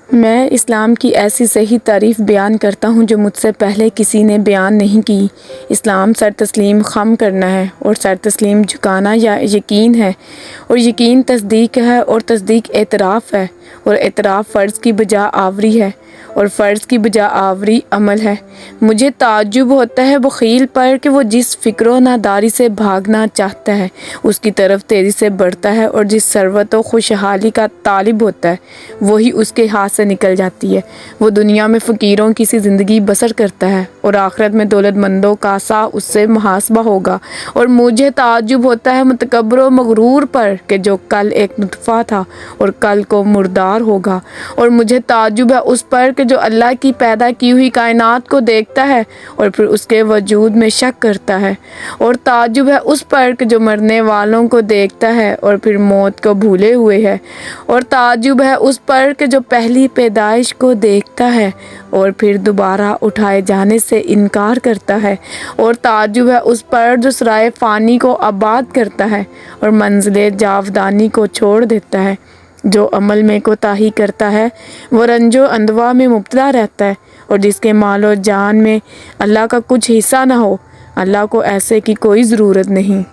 میں اسلام کی ایسی صحیح تعریف بیان کرتا ہوں جو مجھ سے پہلے کسی نے بیان نہیں کی۔ اسلام سر تسلیم خم کرنا ہے، اور سر تسلیم جھکانا یا یقین ہے، اور یقین تصدیق ہے، اور تصدیق اعتراف ہے، اور اعتراف فرض کی بجا آوری ہے، اور فرض کی بجا آوری عمل ہے۔ مجھے تعجب ہوتا ہے بخیل پر کہ وہ جس فکر و ناداری سے بھاگنا چاہتا ہے اس کی طرف تیزی سے بڑھتا ہے، اور جس ثروت و خوشحالی کا طالب ہوتا ہے وہی اس کے ہاتھ سے نکل جاتی ہے۔ وہ دنیا میں فقیروں کی سی زندگی بسر کرتا ہے، اور آخرت میں دولت مندوں کا سا اس سے محاسبہ ہوگا۔ اور مجھے تعجب ہوتا ہے متکبر و مغرور پر کہ جو کل ایک نطفہ تھا اور کل کو مردار ہوگا، اور مجھے تعجب ہے اس پر کہ جو اللہ کی پیدا کی ہوئی کائنات کو دیکھتا ہے اور پھر اس کے وجود میں شک کرتا ہے، اور تعجب ہے اس پر کہ جو مرنے والوں کو دیکھتا ہے اور پھر موت کو بھولے ہوئے ہے، اور تعجب ہے اس پر کہ جو پہلی پیدائش کو دیکھتا ہے اور پھر دوبارہ اٹھائے جانے سے انکار کرتا ہے، اور تعجب ہے اس پر جو سرائے فانی کو آباد کرتا ہے اور منزل جاودانی کو چھوڑ دیتا ہے۔ جو عمل میں کوتاہی کرتا ہے وہ رنج و اندوہ میں مبتلا رہتا ہے، اور جس کے مال و جان میں اللہ کا کچھ حصہ نہ ہو، اللہ کو ایسے کی کوئی ضرورت نہیں۔